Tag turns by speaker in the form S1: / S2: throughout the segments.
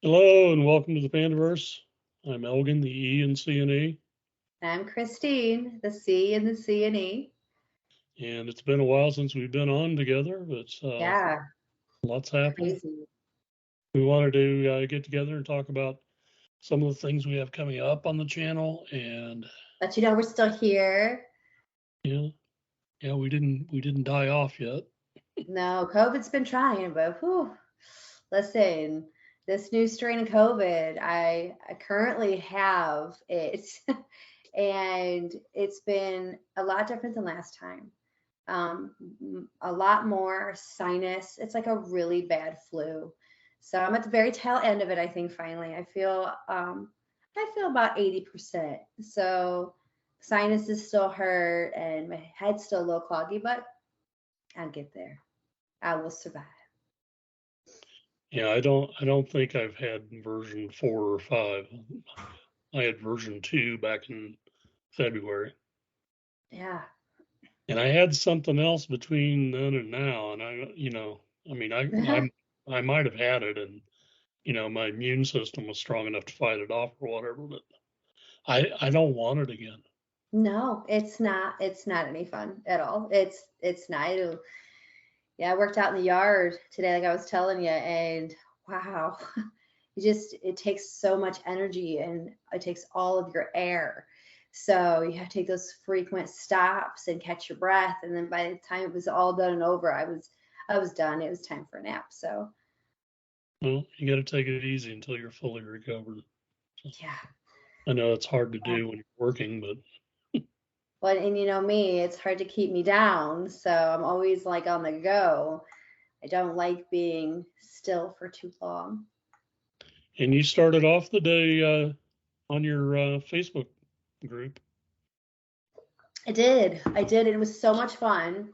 S1: Hello and welcome to the Pandaverse. I'm Elgin, the E in C&E,
S2: I'm Christine, the C and the C and E.
S1: and it's been a while since we've been on together, but
S2: Yeah,
S1: lots happened.
S2: crazy.
S1: We wanted to get together and talk about some of the things we have coming up on the channel, and
S2: But we're still here.
S1: yeah, yeah, we didn't die off yet.
S2: No, COVID's been trying, but whew, listen, this new strain of COVID, I currently have it, and it's been a lot different than last time. A lot more sinus. It's like a really bad flu. So I'm at the very tail end of it, I think, finally. I feel about 80%. So sinuses still hurt and my head's still a little cloggy, but I'll get there. I will survive.
S1: Yeah, I don't think I've had version 4 or 5. I had version 2 back in February,
S2: Yeah.
S1: and I had something else between then and now, and I mean, I might have had it, and my immune system was strong enough to fight it off or whatever, but I don't want it again.
S2: No, it's not. It's not any fun at all. It's not. Yeah, I worked out in the yard today, like I was telling you, and wow, it takes so much energy and it takes all of your air. So you have to take those frequent stops and catch your breath. And then by the time it was all done and over, I was done. It was time for a nap. So
S1: Well, you got to take it easy until you're fully recovered. So
S2: yeah.
S1: I know it's hard to
S2: Yeah.
S1: do when you're working, but
S2: Well, and you know me, it's hard to keep me down. So I'm always like on the go. I don't like being still for too long.
S1: and you started off the day on your Facebook group.
S2: I did. I did. It was so much fun.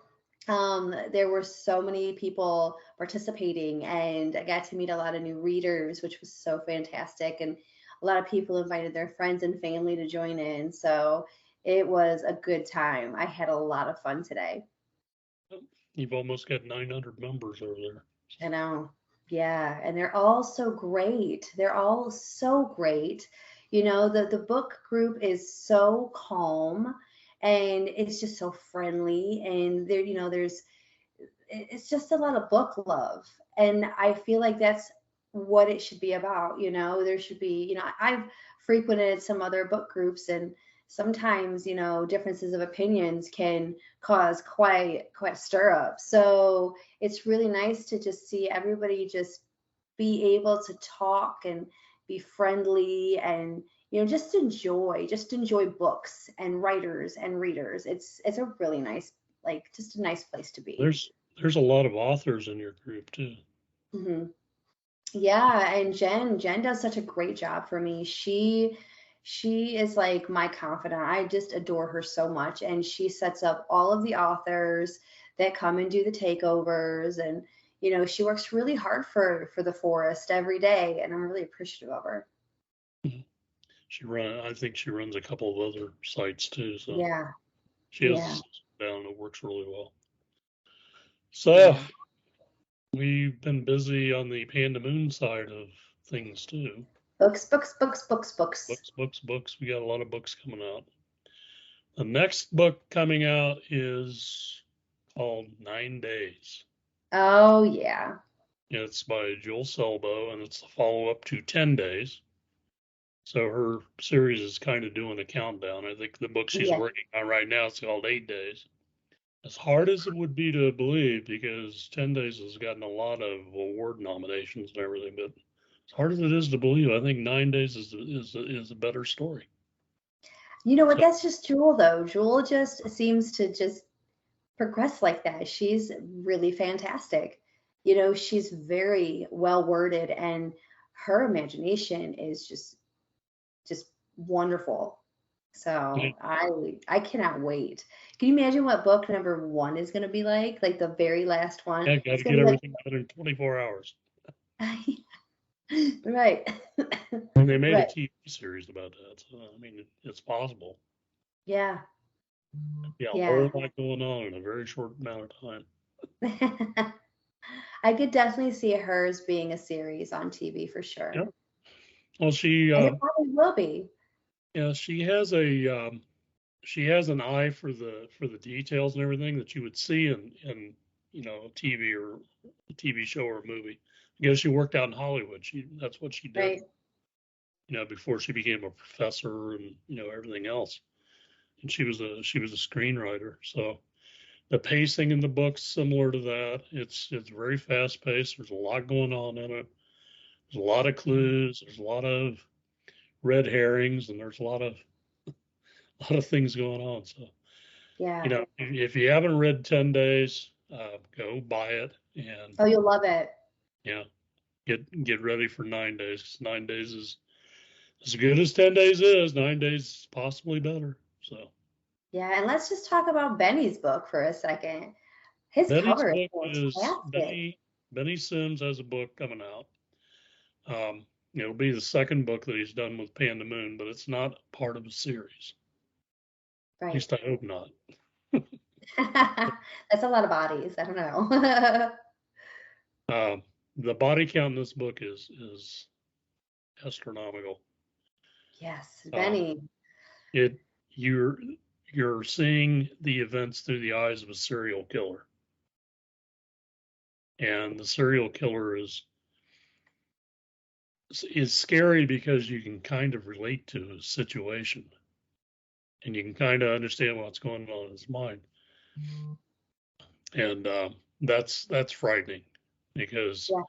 S2: There were so many people participating, and I got to meet a lot of new readers, which was so fantastic. And a lot of people invited their friends and family to join in. So it was a good time. I had a lot of fun today.
S1: You've almost got 900 members over there.
S2: I know. Yeah, and they're all so great. They're all so great. The book group is so calm and it's just so friendly and it's just a lot of book love. And I feel like that's what it should be about. There should be, I've frequented some other book groups and sometimes, differences of opinions can cause quite stir up. So it's really nice to just see everybody just be able to talk and be friendly and just enjoy books and writers and readers. It's a really nice, like, just a nice place to be.
S1: There's a lot of authors in your group too.
S2: Hmm. Yeah, and Jen does such a great job for me. She is like my confidant. I just adore her so much, and she sets up all of the authors that come and do the takeovers, and she works really hard for the forest every day, and I'm really appreciative of her.
S1: I think she runs a couple of other sites too, so
S2: Yeah,
S1: she has a
S2: yeah,
S1: system down that works really well. So
S2: yeah.
S1: we've been busy on the Panda Moon side of things too.
S2: Books, books, books, books, books.
S1: Books. We got a lot of books coming out. The next book coming out is called 9 Days.
S2: Oh yeah,
S1: It's by Jule Selbo, and it's the follow-up to 10 Days. So her series is kind of doing a countdown. I think the book she's
S2: yeah.
S1: working on right now is called 8 Days. As hard as it would be to believe, because 10 Days has gotten a lot of award nominations and everything, but as hard as it is to believe, I think 9 Days is a better story.
S2: You know what?
S1: So
S2: That's just Jewel though. Jewel just seems to just progress like that. She's really fantastic. She's very well worded and her imagination is just wonderful.
S1: I,
S2: So I cannot wait. Can you imagine what book number one is going to be like? Like the very last one.
S1: I got
S2: It's
S1: to
S2: going
S1: get
S2: to be
S1: everything done in 24 hours.
S2: like right.
S1: And they made a
S2: Right.
S1: TV series about that. So, I mean, it's possible.
S2: Yeah.
S1: Yeah, a whole
S2: Yeah.
S1: lot going on in a very short amount of time.
S2: I could definitely see hers being a series on TV for
S1: Yeah,
S2: sure.
S1: Well,
S2: And it probably will be.
S1: yeah, she has an eye for the details and everything that you would see in a TV or a TV show or a movie. Because she worked out in Hollywood. That's what she did,
S2: Right.
S1: before she became a professor and everything else. And she was a screenwriter. So the pacing in the book's similar to that. It's very fast paced. There's a lot going on in it. There's a lot of clues. There's a lot of red herrings, and there's a lot of things going on. So
S2: Yeah.
S1: if you haven't read 10 Days, go buy it and
S2: Oh, you'll love it.
S1: yeah, get ready for 9 days. 'Cause 9 days is as good as 10 days is. 9 days is possibly better. So
S2: Yeah, and let's just talk about Benny's book for a second. His
S1: Benny's
S2: cover is
S1: book is
S2: fantastic.
S1: Benny Sims has a book coming out. It'll be the second book that he's done with Panda Moon, but it's not part of a series. At
S2: Right.
S1: least I hope not.
S2: That's a lot of bodies. I don't know.
S1: The body count in this book is astronomical.
S2: Yes,
S1: Um,
S2: Benny.
S1: it you're you're seeing the events through the eyes of a serial killer, and the serial killer is scary because you can kind of relate to his situation, and you can kind of understand what's going on in his mind, and that's frightening because
S2: Yeah.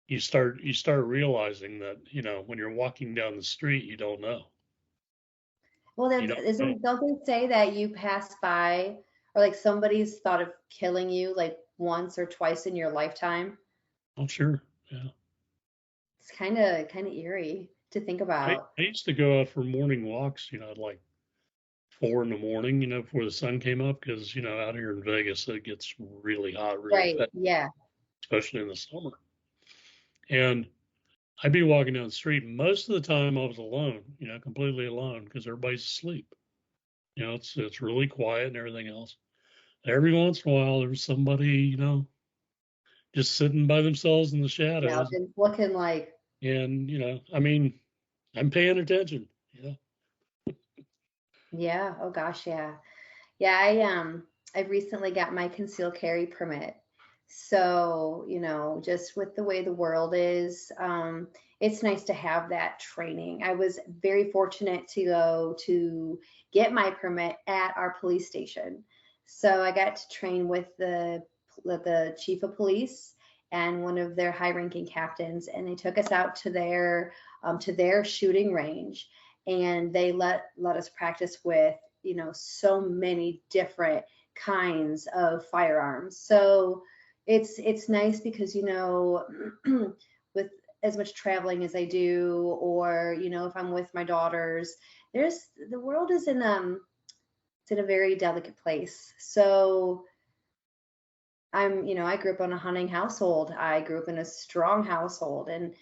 S1: you start realizing that when you're walking down the street you don't know.
S2: Well,
S1: You don't know.
S2: don't they say that you pass by or like somebody's thought of killing you like once or twice in your lifetime?
S1: Oh, sure. Yeah.
S2: It's kind of eerie to think
S1: I,
S2: about.
S1: I used to go out for morning walks, at like 4 in the morning, before the sun came up, because out here in Vegas it gets really hot really
S2: Right.
S1: fast,
S2: Yeah.
S1: especially in the summer. And I'd be walking down the street. Most of the time I was alone, completely alone, because everybody's asleep. It's really quiet and everything else. Every once in a while there's somebody, just sitting by themselves in the
S2: Yeah.
S1: shadows.
S2: It's looking like,
S1: And I mean, I'm paying attention.
S2: yeah. Oh gosh, yeah. Yeah, I've recently got my concealed carry permit. So, just with the way the world is, it's nice to have that training. I was very fortunate to go to get my permit at our police station. So I got to train with the chief of police and one of their high-ranking captains, and they took us out to their shooting range, and they let us practice with so many different kinds of firearms. So it's nice because with as much traveling as I do, or if I'm with my daughters, the world is it's in a very delicate place. So I grew up in a hunting household. I grew up in a strong household, and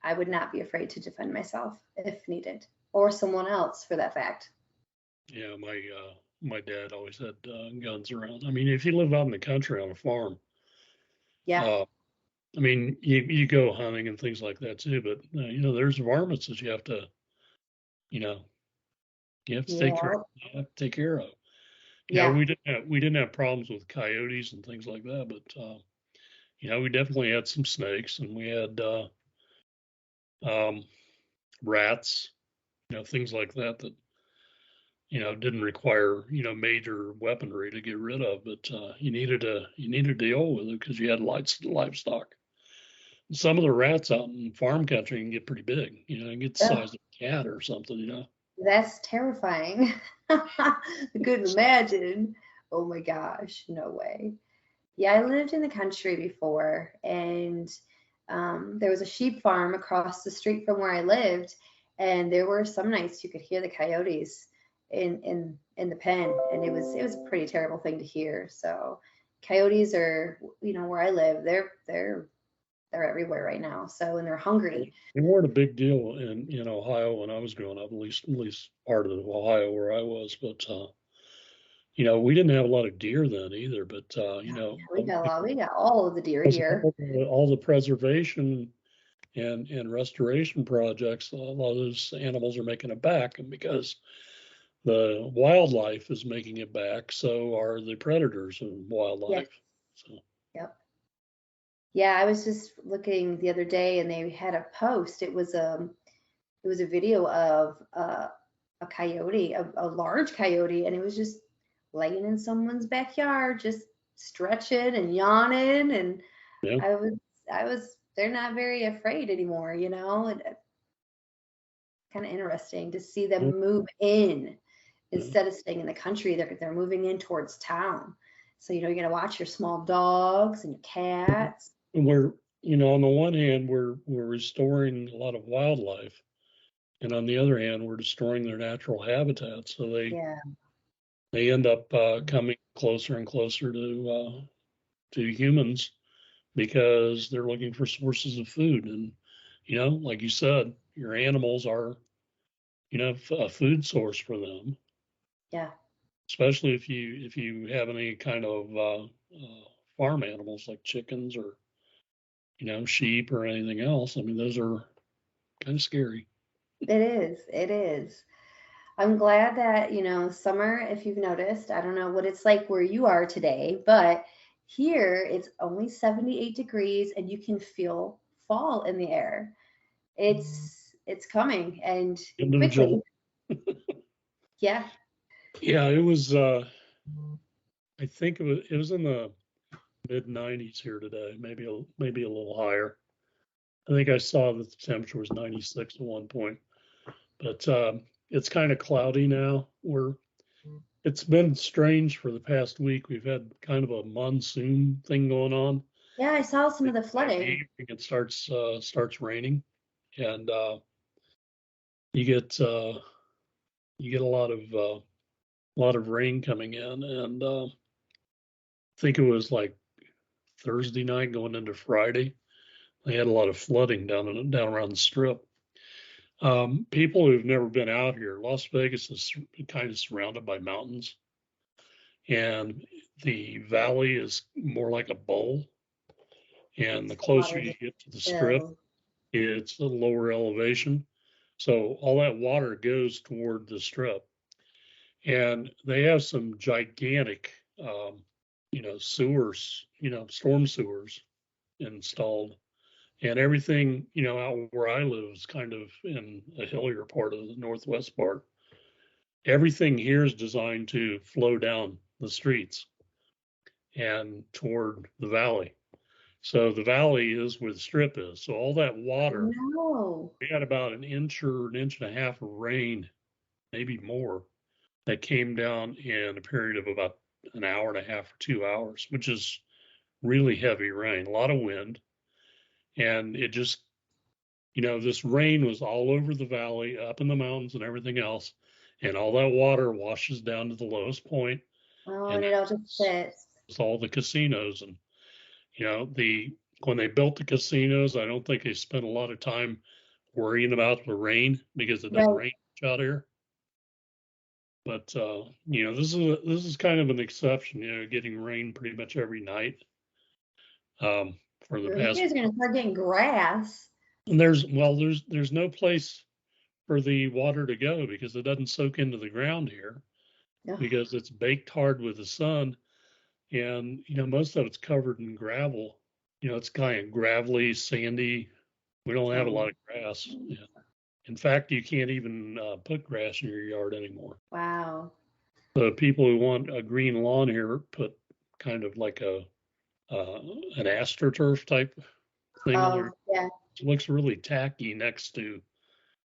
S2: I would not be afraid to defend myself if needed, or someone else for that fact.
S1: Yeah, my dad always had guns around. I mean, if you live out in the country on a farm,
S2: Yeah.
S1: uh, I mean, you go hunting and things like that too. But there's varmints that you know, you have to take care.
S2: Yeah.
S1: You have to take care of.
S2: Yeah.
S1: We didn't have problems with coyotes and things like that, but we definitely had some snakes, and we had um, rats, things like that didn't require major weaponry to get rid of, but you needed to deal with it because you had livestock. Some of the rats out in farm country can get pretty big. And get the
S2: Ugh,
S1: size of a cat or something.
S2: that's terrifying. I couldn't imagine. Oh my gosh, no way. Yeah, I lived in the country before, and there was a sheep farm across the street from where I lived, and there were some nights you could hear the coyotes in the pen, and it was a pretty terrible thing to hear. So, coyotes are, where I live, they're everywhere right now. So, and they're hungry.
S1: They weren't a big deal in Ohio when I was growing up, at least part of Ohio where I was. But we didn't have a lot of deer then either. But
S2: We got all of the deer here.
S1: all the preservation and restoration projects, a lot of those animals are making it back, and because the wildlife is making it back, so are the predators and
S2: Yes.
S1: wildlife. So
S2: Yep. Yeah, I was just looking the other day and they had a post. It was a video of a coyote, a large coyote, and it was just laying in someone's backyard, just stretching and yawning. And
S1: yeah,
S2: they're not very afraid anymore, you know? And kind of interesting to see
S1: yeah,
S2: them move in
S1: yeah.
S2: instead of staying in the country. They're moving in towards town. So, you're going to watch your small dogs and cats.
S1: And we're, on the one hand, we're restoring a lot of wildlife, and on the other hand, we're destroying their natural habitat. So
S2: Yeah.
S1: they end up coming closer and closer to humans because they're looking for sources of food. And like you said, your animals are a food source for them,
S2: Yeah.
S1: especially if you have any kind of farm animals like chickens or sheep or anything else. I mean, those are kind of scary.
S2: It is. It is. I'm glad that, summer, if you've noticed, I don't know what it's like where you are today, but here it's only 78 degrees and you can feel fall in the air. It's coming and
S1: End of July.
S2: quickly. Yeah.
S1: Yeah, it was. I think it was in the mid 90s here today, maybe a little higher. I think I saw that the temperature was 96 at one point, but it's kind of cloudy now. It's been strange for the past week. We've had kind of a monsoon thing going on.
S2: Yeah, I saw some of the
S1: By the
S2: flooding.
S1: evening, it starts raining, and you get uh, you get a lot of rain coming in, and I think it was like Thursday night going into Friday. They had a lot of flooding down around the strip. People who've never been out here, Las Vegas is kind of surrounded by mountains, and the valley is more like a bowl. And the
S2: The water
S1: closer you
S2: just
S1: get to the strip,
S2: fills.
S1: it's a lower elevation. So all that water goes toward the strip. And they have some gigantic, sewers, storm sewers installed. And everything, out where I live is kind of in a hillier part of the northwest part. Everything here is designed to flow down the streets and toward the valley. So the valley is where the strip is. So all that water,
S2: No.
S1: we had about an inch or an inch and a half of rain, maybe more, that came down in a period of about an hour and a half or 2 hours, which is really heavy rain, a lot of wind. And it just, this rain was all over the valley, up in the mountains and everything else. And all that water washes down to the lowest point,
S2: Oh,
S1: and
S2: and it all just sits.
S1: it's all the casinos. And when they built the casinos, I don't think they spent a lot of time worrying about the rain because it doesn't
S2: Right.
S1: rain much out here. But this is kind of an exception. Getting rain pretty much every night for the
S2: You
S1: past.
S2: guys are gonna start getting grass.
S1: And there's no place for the water to go because it doesn't soak into the ground here
S2: Ugh.
S1: because it's baked hard with the sun, and most of it's covered in gravel. It's kind of gravelly, sandy. We don't have a
S2: Oh,
S1: lot of grass. Yeah. In fact, you can't even put grass in your yard anymore.
S2: wow.
S1: The people who want a green lawn here put kind of like uh, an astroturf type thing on
S2: Oh,
S1: there.
S2: yeah.
S1: It looks really tacky next to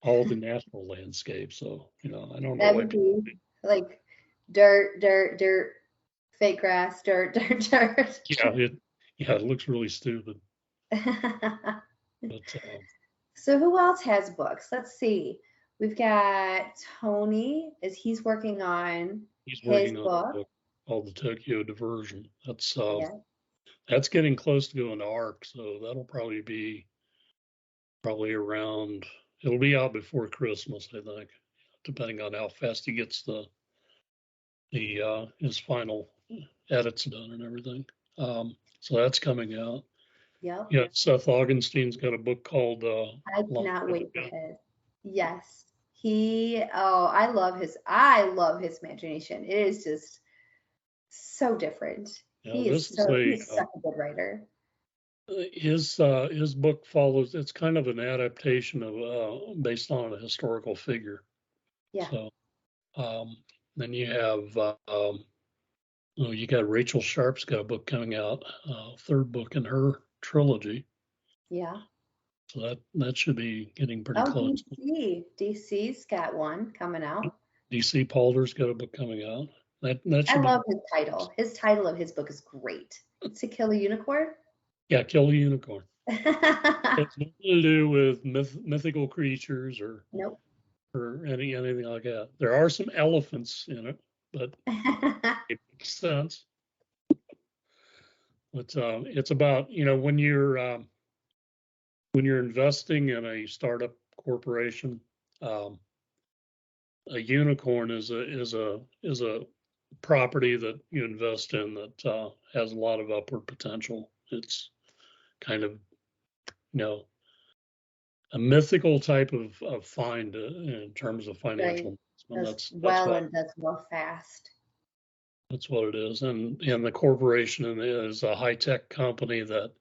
S1: all the natural landscape. So I don't know
S2: That
S1: why
S2: would
S1: people.
S2: be like dirt, dirt, dirt, fake grass, dirt, dirt, dirt.
S1: Yeah, it looks really stupid. But
S2: So who else has books? Let's see. We've got Tony, as he's working on
S1: he's
S2: his
S1: working on a
S2: book.
S1: book called The Tokyo Diversion.
S2: Yeah.
S1: That's getting close to going to ARC, so that'll probably around. It'll be out before Christmas, I think, depending on how fast he gets the his final edits done and everything. So that's coming out.
S2: Yep.
S1: Yeah, Seth Augenstein's got a book called
S2: I
S1: Long
S2: cannot
S1: Time
S2: wait for
S1: Ago.
S2: his. Yes. I love his imagination. It is just so different.
S1: Yeah, this is
S2: He's such a good writer.
S1: his book follows. It's kind of an adaptation of based on a historical figure.
S2: Yeah.
S1: So then you have oh, you got Rachel Sharp's got a book coming out, third book in her trilogy.
S2: Yeah.
S1: So that should be getting pretty
S2: Oh,
S1: close.
S2: DC's got one coming out.
S1: DC Palter's got a book coming out. That
S2: I
S1: should be,
S2: love his title. His title of his book is great. To Kill a Unicorn?
S1: yeah, Kill the Unicorn. It's nothing to do with mythical creatures
S2: Nope.
S1: or anything like that. There are some elephants in it, but it makes sense. It's about, when you're investing in a startup corporation, um, a unicorn is a property that you invest in that has a lot of upward potential. It's kind of, you know, a mythical type of find in terms of
S2: Right.
S1: financial investment.
S2: Does
S1: That's
S2: well and does well fast.
S1: what it is. And the corporation is a high tech company that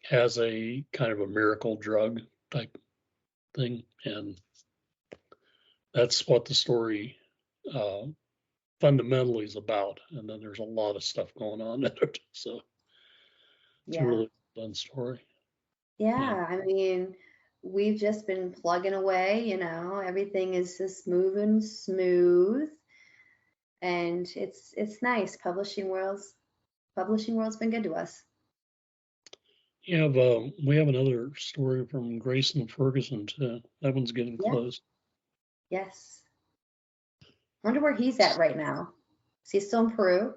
S1: has a kind of a miracle drug type thing, and that's what the story uh, fundamentally is about. And then there's a lot of stuff going on in it, so it's a
S2: Yeah.
S1: really fun story. Yeah,
S2: Yeah. I mean, we've just been plugging away, everything is just moving smooth. And it's nice. Publishing world's been good to us.
S1: we have another story from Grayson Ferguson too. That one's getting
S2: Yeah.
S1: close.
S2: Yes. Wonder where he's at right now. Is he still in Peru?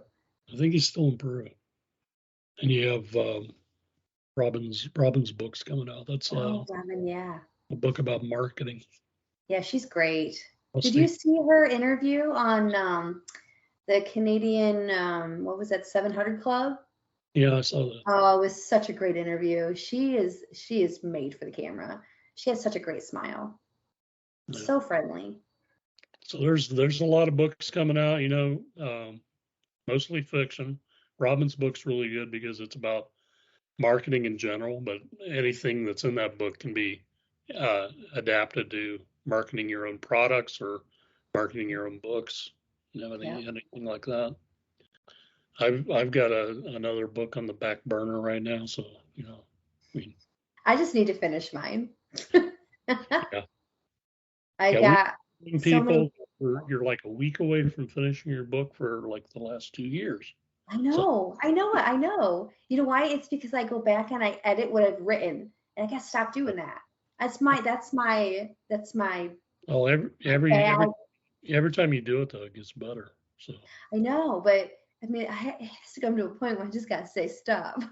S1: I think he's still in Peru. And you have Robyn's books coming out. That's
S2: Oh, Robyn, yeah.
S1: a book about marketing.
S2: Yeah, she's great.
S1: I'll
S2: Did you
S1: stay.
S2: see her interview on the Canadian, what was that, 700 Club?
S1: Yeah, I saw that.
S2: Oh, it was such a great interview. She is made for the camera. She has such a great smile.
S1: Yeah.
S2: So friendly.
S1: So there's a lot of books coming out. Mostly fiction. Robyn's book's really good because it's about marketing in general, but anything that's in that book can be adapted to marketing your own products or marketing your own books.
S2: Yeah.
S1: Anything like that. I've got another book on the back burner right now, so I mean,
S2: I just need to finish mine.
S1: yeah,
S2: I
S1: yeah. We've
S2: got
S1: seen
S2: so many.
S1: people. You're like a week away from finishing your book for like the last 2 years.
S2: I
S1: So,
S2: know. I know it. I know. You know why? It's because I go back and I edit what I've written, and I gotta stop doing that. That's my
S1: well,
S2: bad.
S1: every time you do it, though, it gets better. So,
S2: I know, but I mean, it has to come to a point where I just gotta say stop.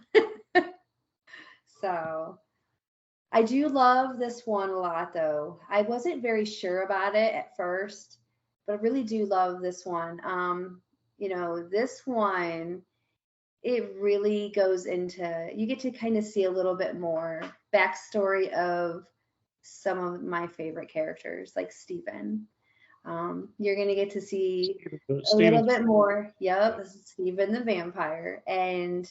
S2: So I do love this one a lot, though. I wasn't very sure about it at first, but I really do love this one. This one, it really goes into, you get to kind of see a little bit more backstory of some of my favorite characters, like Stephen. You're going to get to see a little
S1: Stephen's
S2: bit more. Yep, this is Stephen the vampire. And,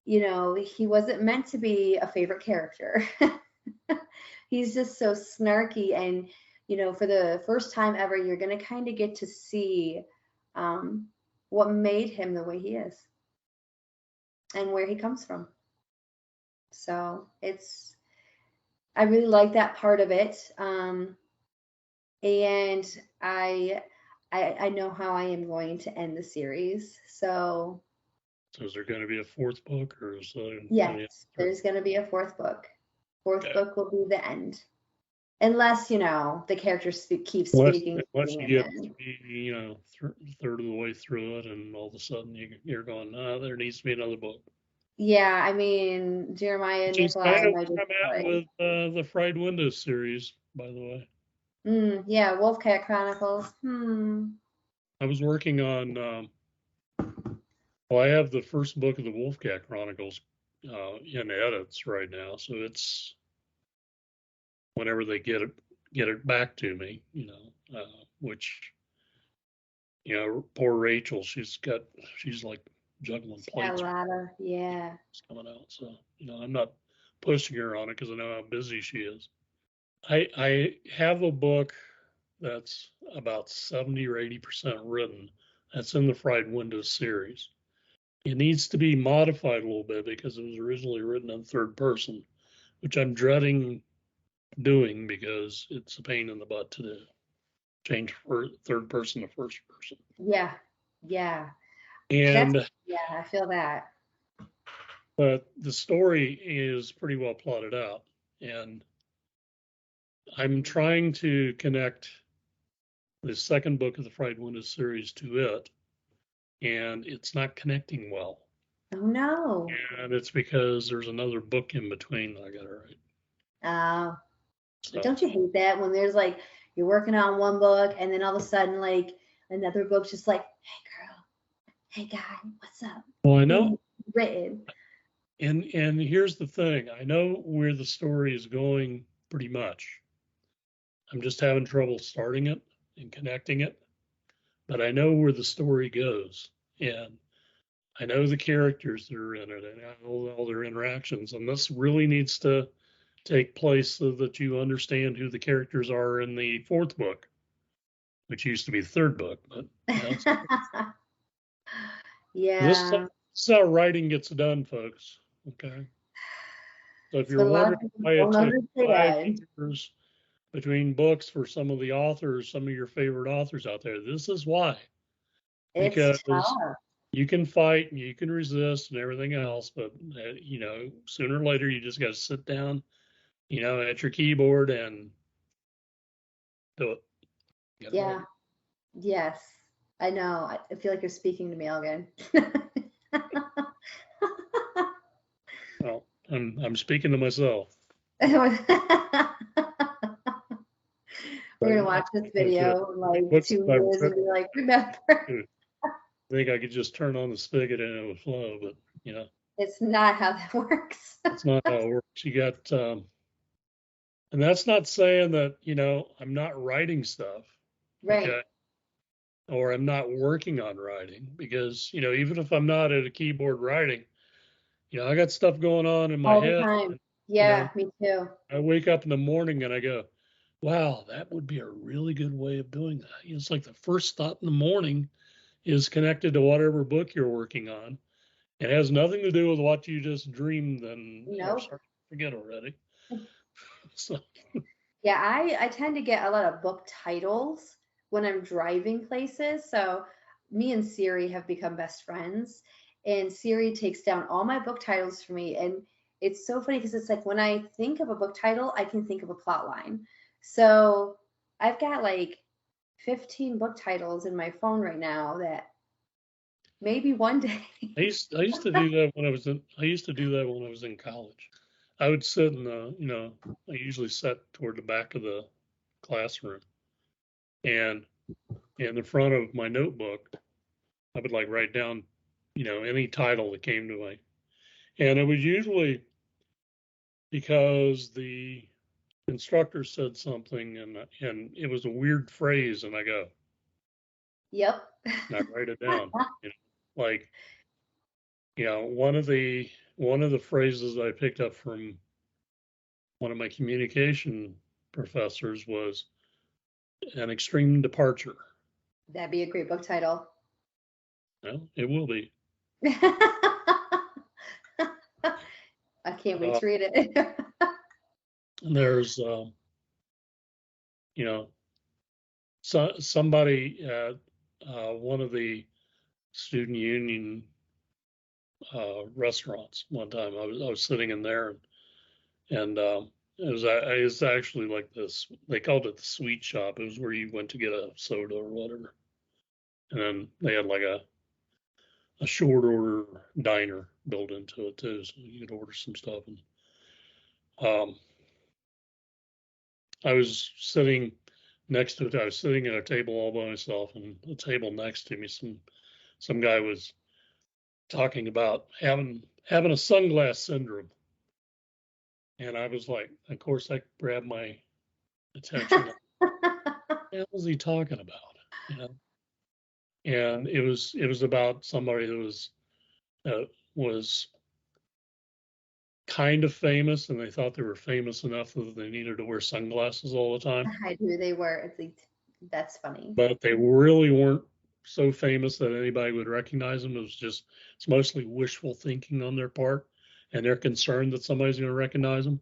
S2: he wasn't meant to be a favorite character. He's just so snarky. And, for the first time ever, you're going to kind of get to see what made him the way he is and where he comes from. So I really like that part of it. And I know how I am going to end the series. So
S1: is there going to be a fourth book, or is there
S2: yes, there's going to be a fourth book. Fourth
S1: okay.
S2: book will be the end. Unless, the characters keep
S1: Unless,
S2: speaking.
S1: unless you get third of the way through it, and all of a sudden you're going, there needs to be another book.
S2: Yeah, I mean, Jeremiah
S1: Which is
S2: Nikolai
S1: kind of
S2: might
S1: where
S2: just
S1: I'm at with the Fried Windows series, by the way.
S2: Yeah, Wolfcat Chronicles.
S1: I was working on, well, I have the first book of the Wolfcat Chronicles in edits right now, so it's whenever they get it back to me, which poor Rachel, she's like juggling
S2: Got a
S1: plates
S2: lot of, yeah.
S1: coming out. So, I'm not pushing her on it because I know how busy she is. I have a book that's about 70 or 80% written. That's in the Fried Windows series. It needs to be modified a little bit because it was originally written in third person, which I'm dreading doing because it's a pain in the butt to do. Change third person to first person.
S2: Yeah. Yeah.
S1: And
S2: Yeah, I feel that.
S1: but the story is pretty well plotted out, and I'm trying to connect the second book of the Fried Windows series to it, and it's not connecting well.
S2: Oh no.
S1: And it's because there's another book in between that I got to write.
S2: But don't you hate that when there's like you're working on one book and then all of a sudden like another book's just like, hey girl, hey guy, what's up?
S1: Well, I know.
S2: Written.
S1: And here's the thing. I know where the story is going pretty much. I'm just having trouble starting it and connecting it. But I know where the story goes. And I know the characters that are in it and I know all their interactions. And this really needs to take place so that you understand who the characters are in the fourth book, which used to be the third book. But
S2: yeah.
S1: This is how writing gets done, folks. Okay. So if you're wondering why it took 5 years between books for some of the authors, some of your favorite authors out there, this is why. Because you can fight and you can resist and everything else, but sooner or later you just got to sit down, at your keyboard and do it.
S2: Yeah. Yes. I know. I feel like you're speaking to me, Elgon.
S1: Well, I'm speaking to myself.
S2: We're gonna watch this video like 2 years and be like, remember.
S1: I think I could just turn on the spigot and it would flow, but
S2: it's not how that works.
S1: It's not how it works. You got, and that's not saying that I'm not writing stuff,
S2: right?
S1: Okay? Or I'm not working on writing because even if I'm not at a keyboard writing, I got stuff going on in my
S2: all
S1: head.
S2: The time. Yeah, me too.
S1: I wake up in the morning and I go, wow, that would be a really good way of doing that. It's like the first thought in the morning is connected to whatever book you're working on. It has nothing to do with what you just dreamed and forget already. So.
S2: Yeah, I tend to get a lot of book titles when I'm driving places. So me and Siri have become best friends, and Siri takes down all my book titles for me. And it's so funny because it's like when I think of a book title, I can think of a plot line. So I've got like 15 book titles in my phone right now that maybe one day.
S1: I used to do that when I was in college. I would sit in I usually sat toward the back of the classroom, and in the front of my notebook, I would like write down, any title that came to me, and it was usually because the instructor said something and it was a weird phrase, and I go,
S2: yep,
S1: and I write it down, like, one of the phrases I picked up from one of my communication professors was an extreme departure.
S2: That'd be a great book title.
S1: Well, it will be.
S2: I can't wait to read it.
S1: There's, somebody at one of the student union restaurants one time. I was sitting in there, and it was actually like this. They called it the sweet shop. It was where you went to get a soda or whatever, and then they had like a short order diner built into it too, so you could order some stuff. And I was sitting next to it. I was sitting at a table all by myself, and the table next to me, some guy was talking about having having a sunglass syndrome. And I was like, of course, that grabbed my attention. What the hell was he talking about? You know, and it was about somebody that was kind of famous, and they thought they were famous enough that they needed to wear sunglasses all the time.
S2: I knew they were. That's funny.
S1: But they really weren't so famous that anybody would recognize them. It's mostly wishful thinking on their part, and they're concerned that somebody's going to recognize them.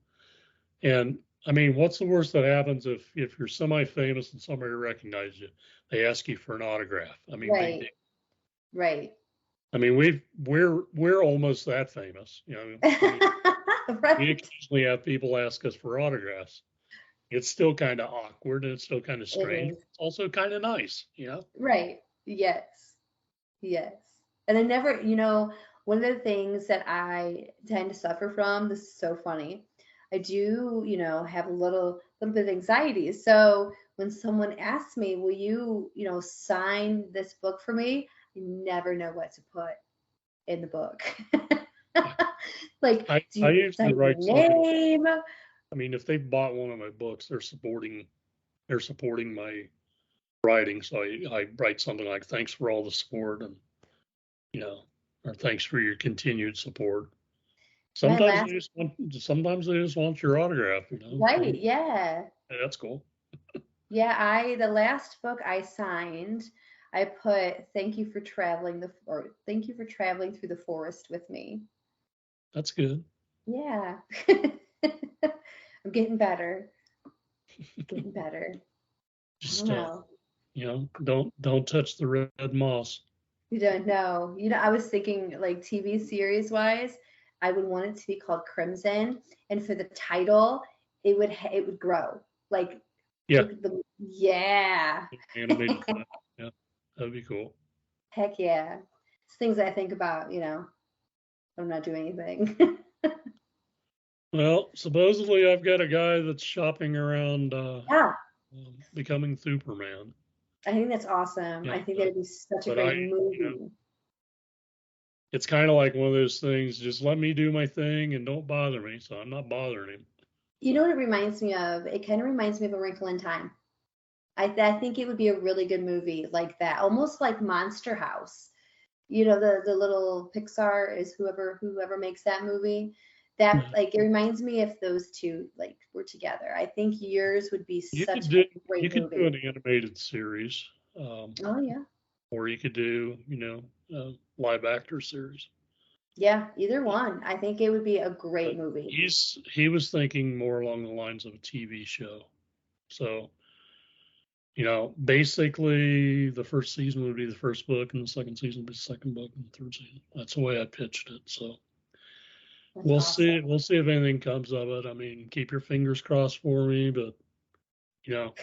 S1: And I mean, what's the worst that happens if you're semi-famous and somebody recognizes you? They ask you for an autograph. I mean, big deal.
S2: Right.
S1: I mean, we're almost that famous, you know.
S2: Right.
S1: We occasionally have people ask us for autographs. It's still kind of awkward and it's still kind of strange. It's also kind of nice, you know.
S2: Right. Yes. Yes. And I never, one of the things that I tend to suffer from, this is so funny. I do, have a little bit of anxiety. So when someone asks me, will you, sign this book for me? I never know what to put in the book. Like, do
S1: I
S2: you
S1: usually
S2: sign
S1: write
S2: your name?
S1: I mean, if they've bought one of my books, they're supporting my writing. So I write something like, thanks for all the support, and, you know, or thanks for your continued support. Sometimes they just want your autograph, you know.
S2: Right, yeah.
S1: That's cool.
S2: Yeah, the last book I signed, I put thank you for traveling through the forest with me.
S1: That's good.
S2: Yeah. I'm getting better. Getting better.
S1: Just
S2: Wow.
S1: don't touch the red moss.
S2: You don't know. I was thinking like TV series wise, I would want it to be called Crimson, and for the title, it would grow. Like,
S1: Yeah.
S2: look at yeah.
S1: Animated. Yeah, that'd be cool.
S2: Heck yeah. It's things I think about, I'm not doing anything.
S1: Well, supposedly I've got a guy that's shopping around
S2: Yeah,
S1: becoming Superman.
S2: I think that's awesome.
S1: Yeah,
S2: I think that would be such a
S1: but
S2: great movie.
S1: it's kind of like one of those things. Just let me do my thing and don't bother me. So I'm not bothering him.
S2: You know what it reminds me of? It kind of reminds me of A Wrinkle in Time. I think it would be a really good movie like that, almost like Monster House. The little Pixar is whoever makes that movie. That
S1: Yeah.
S2: like it reminds me if those two like were together. I think yours would be
S1: You
S2: such
S1: could do
S2: a great
S1: you could do
S2: movie.
S1: an animated series,
S2: Oh yeah.
S1: or you could do live actor series.
S2: Yeah, either one. I think it would be a great
S1: But
S2: movie.
S1: he was thinking more along the lines of a TV show. So basically the first season would be the first book, and the second season would be the second book, and the third season. That's the way I pitched it. So
S2: That's
S1: we'll see.
S2: awesome.
S1: We'll see if anything comes of it. I mean, keep your fingers crossed for me, but you know,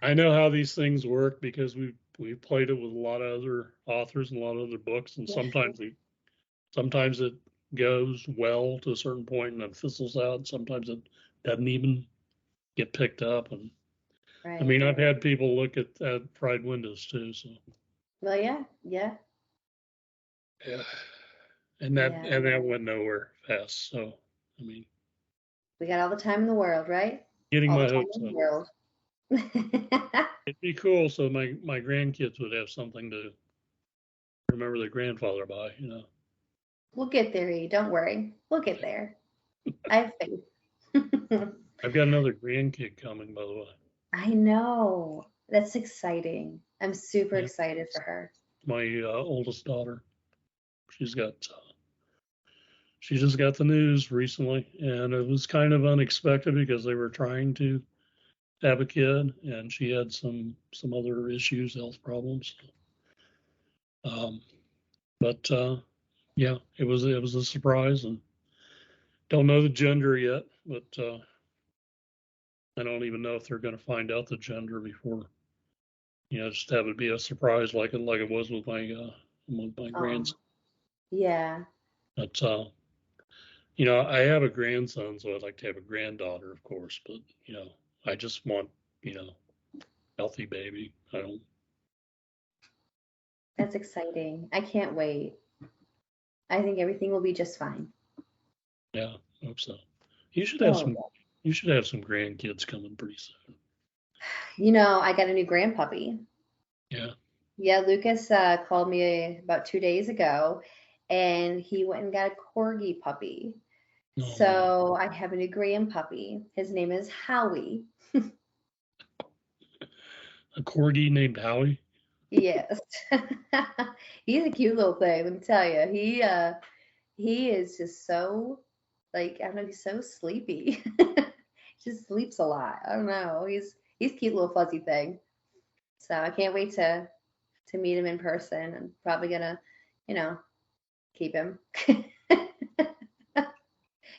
S1: I know how these things work because we've played it with a lot of other authors and a lot of other books, and
S2: Yeah.
S1: sometimes it goes well to a certain point and then fizzles out. Sometimes it doesn't even get picked up. And I
S2: Right.
S1: mean, I've had people look at Pride Windows too. So
S2: Well, yeah, yeah,
S1: yeah, and
S2: yeah.
S1: that went nowhere fast. So I mean,
S2: We got all the time in the world, right?
S1: getting
S2: All the
S1: my
S2: time
S1: hopes
S2: in the
S1: up.
S2: world.
S1: It'd be cool so my grandkids would have something to remember their grandfather by.
S2: We'll get there, E. Don't worry. We'll get there. I have faith.
S1: I've got another grandkid coming, by the way.
S2: I know. That's exciting. I'm super
S1: Yeah,
S2: excited for her.
S1: my oldest daughter. She's got she just got the news recently, and it was kind of unexpected because they were trying to have a kid, and she had some other issues, health problems. Um, but yeah, it was a surprise, and don't know the gender yet, but I don't even know if they're going to find out the gender before. Just have it be a surprise like it was with my
S2: Oh,
S1: grandson.
S2: yeah.
S1: But I have a grandson, so I'd like to have a granddaughter, of course. But I just want you know healthy baby. I don't.
S2: That's exciting. I can't wait. I think everything will be just fine.
S1: Yeah, I hope so. You should have
S2: Oh,
S1: some. You should have some grandkids coming pretty soon.
S2: I got a new grandpuppy.
S1: Yeah.
S2: Yeah, Lucas called me about 2 days ago, and he went and got a corgi puppy.
S1: Oh man,
S2: So I have a new grandpuppy. His name is Howie.
S1: a corgi named Howie.
S2: Yes. He's a cute little thing, let me tell you. He is just so like I don't know, he's so sleepy. Just sleeps a lot. I don't know. He's a cute little fuzzy thing. So I can't wait to meet him in person. I'm probably gonna, you know, keep him.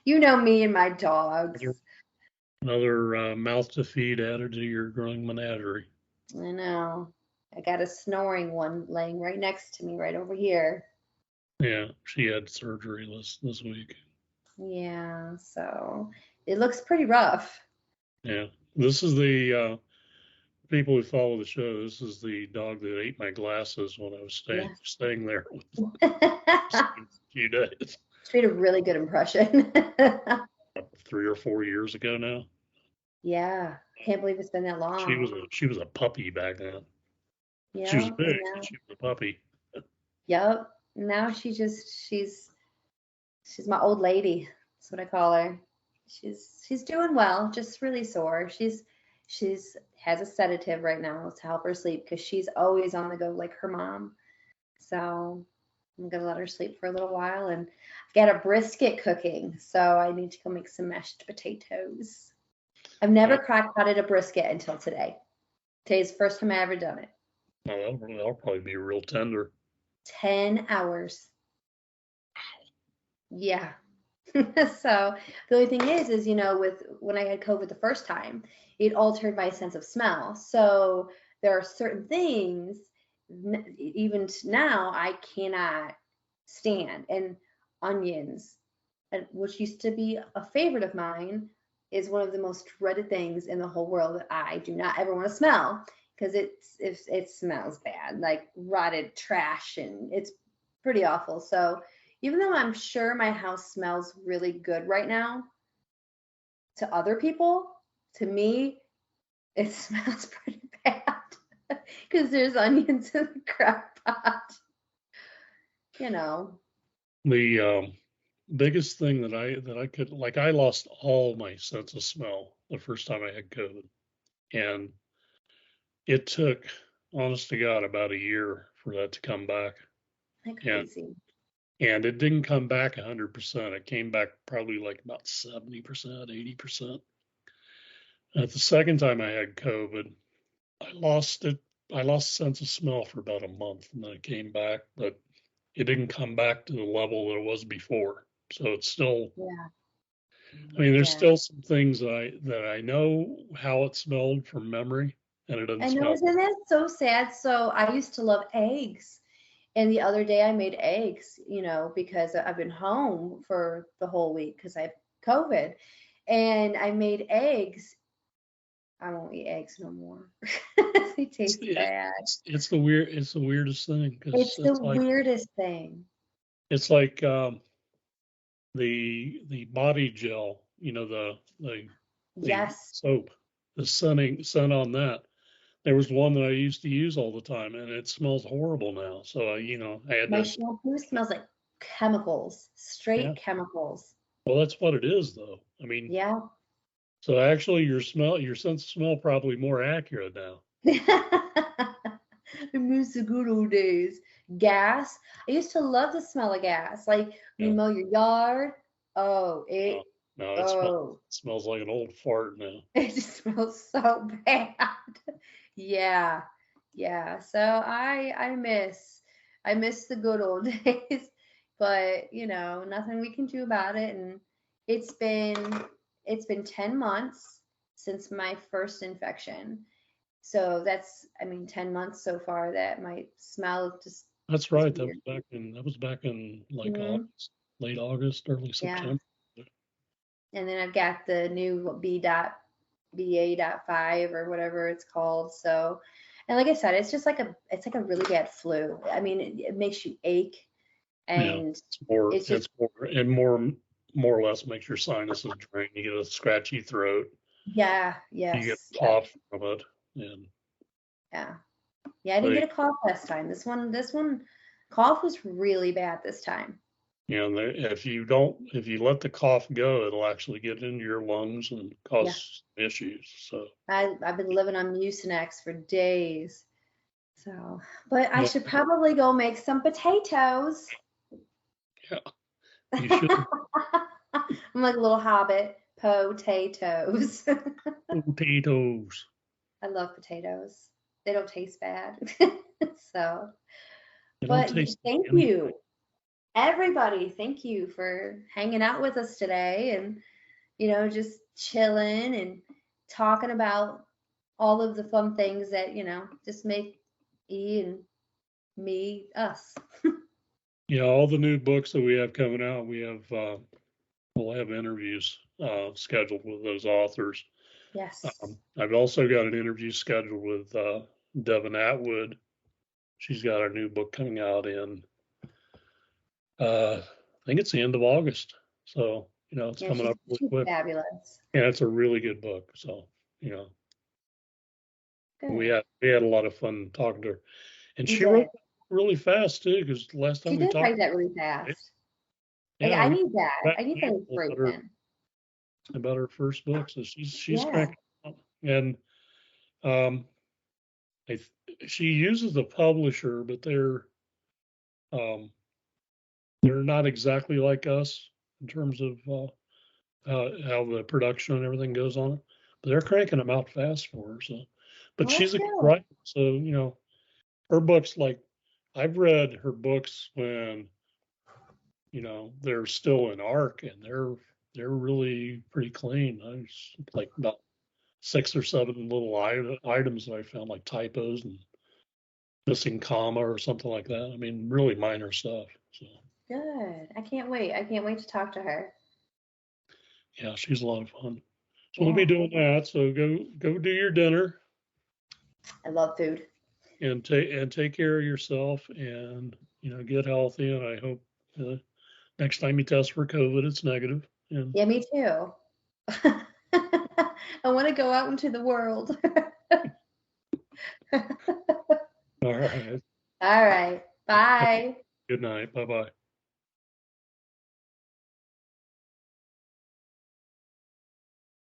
S2: You know me and my dogs.
S1: Another mouth to feed added to your growing menagerie.
S2: I know. I got a snoring one laying right next to me, right over here.
S1: Yeah, she had surgery this week.
S2: Yeah, so it looks pretty rough.
S1: Yeah, this is the people who follow the show. This is the dog that ate my glasses when I was
S2: Yeah.
S1: staying there with a few days.
S2: She made a really good impression.
S1: 3 or 4 years ago now.
S2: Yeah, can't believe it's been that long.
S1: She was a puppy back then. She was
S2: Yeah,
S1: big,
S2: and
S1: but
S2: now,
S1: she was a puppy.
S2: yep. Now she's my old lady. That's what I call her. She's doing well, just really sore. She's has a sedative right now to help her sleep because she's always on the go like her mom. So I'm gonna let her sleep for a little while and I've got a brisket cooking, so I need to go make some mashed potatoes. I've never
S1: Uh,
S2: crock potted a brisket until today. Today's the first time I ever done it.
S1: that'll probably be real tender.
S2: 10 hours. Yeah. So the only thing is, with when I had COVID the first time, it altered my sense of smell. So there are certain things, even now, I cannot stand. And onions, which used to be a favorite of mine, is one of the most dreaded things in the whole world that I do not ever want to smell because it smells bad, like rotted trash, and it's pretty awful. So even though I'm sure my house smells really good right now to other people, to me, it smells pretty bad because there's onions in the crock pot, you know.
S1: The biggest thing that I could like, I lost all my sense of smell the first time I had COVID, and it took, honest to God, about a year for that to come back.
S2: Like
S1: And
S2: crazy.
S1: it didn't come back 100%. It came back probably like about 70%, 80%. At the second time I had COVID, I lost it. I lost sense of smell for about a month, and then it came back, but it didn't come back to the level that it was before. So it's still,
S2: Yeah,
S1: I mean, there's
S2: yeah.
S1: still some things that I know how it smelled from memory, and it doesn't
S2: I know,
S1: smell.
S2: isn't that so sad? So I used to love eggs. And the other day I made eggs, because I've been home for the whole week because I have COVID. And I made eggs. I won't eat eggs no more. They
S1: It's,
S2: taste
S1: it,
S2: bad.
S1: it's the weirdest thing because
S2: It's the weirdest thing.
S1: it's like the body gel, the
S2: Yes,
S1: soap, the sun on that. There was one that I used to use all the time, and it smells horrible now. So I had
S2: my
S1: to.
S2: shampoo smells like chemicals,
S1: Yeah.
S2: straight chemicals.
S1: Well, that's what it is, though. I mean,
S2: Yeah.
S1: so actually, your sense of smell probably more accurate now.
S2: I miss the good old days. Gas. I used to love the smell of gas. Like when you
S1: Yeah.
S2: mow your yard. Oh,
S1: No, no,
S2: oh,
S1: it smells like an old fart now.
S2: it just smells so bad. Yeah. Yeah. So I miss the good old days, but nothing we can do about it. And it's been it's been 10 months since my first infection. So that's, I mean, 10 months so far that my smell just
S1: That's
S2: is
S1: right.
S2: weird.
S1: That was back in like
S2: Hmm.
S1: August, late August, early
S2: Yeah.
S1: September.
S2: And then I've got the new BA.5 or whatever it's called. So, and like I said, it's like a really bad flu. I mean, it makes you ache. And it's just,
S1: it's more or less makes your sinuses drain. You get a scratchy throat.
S2: yeah,
S1: You get
S2: yes, yeah,
S1: cough from it, and
S2: yeah. Yeah, I didn't
S1: they,
S2: get a cough last time. This one, cough was really bad this time.
S1: if you let the cough go, it'll actually get into your lungs and
S2: Yeah,
S1: cause issues. So
S2: I've been living on Mucinex for days. So, but I
S1: yeah,
S2: should probably go make some potatoes.
S1: yeah, you should.
S2: I'm like a little hobbit. Potatoes.
S1: Potatoes.
S2: I love potatoes. They don't taste bad. So,
S1: They don't
S2: but
S1: taste like
S2: thank
S1: anything.
S2: you, everybody. Thank you for hanging out with us today and, just chilling and talking about all of the fun things that, just make E and me us.
S1: Yeah, all the new books that we have coming out, we'll have interviews scheduled with those authors.
S2: Yes.
S1: I've also got an interview scheduled with Devon Atwood. She's got her new book coming out in I think it's the end of August. So, it's
S2: Yeah,
S1: coming
S2: she's
S1: up really
S2: she's
S1: quick.
S2: fabulous.
S1: And it's a really good book. So, you know, we
S2: Good.
S1: had we had a lot of fun talking to her. And
S2: We
S1: she wrote
S2: did.
S1: really fast too, because last
S2: She
S1: time we
S2: did
S1: talked,
S2: write that really fast. Like
S1: yeah,
S2: I
S1: we
S2: need that.
S1: back
S2: I need that
S1: about her
S2: encouragement.
S1: first book. So she's
S2: Yeah.
S1: cracking up. And um I, she uses a publisher, but um they're not exactly like us in terms of how the production and everything goes on it. But they're cranking them out fast for her. So, but
S2: Well, that's
S1: she's a good
S2: good.
S1: writer. So, her books, like I've read her books when, they're still in ARC, and they're really pretty clean. I was like about 6 or 7 little items that I found, like typos and missing comma or something like that. I mean, really minor stuff. So
S2: Good. I can't wait. I can't wait to talk to her.
S1: yeah, she's a lot of fun. So we'll be
S2: Yeah.
S1: doing that. So go do your dinner
S2: I love food.
S1: and take care of yourself, and get healthy. And I hope uh, next time you test for COVID, it's negative. And
S2: Yeah, me too. I want to go out into the world.
S1: all right,
S2: All right. Bye.
S1: good night. Bye bye.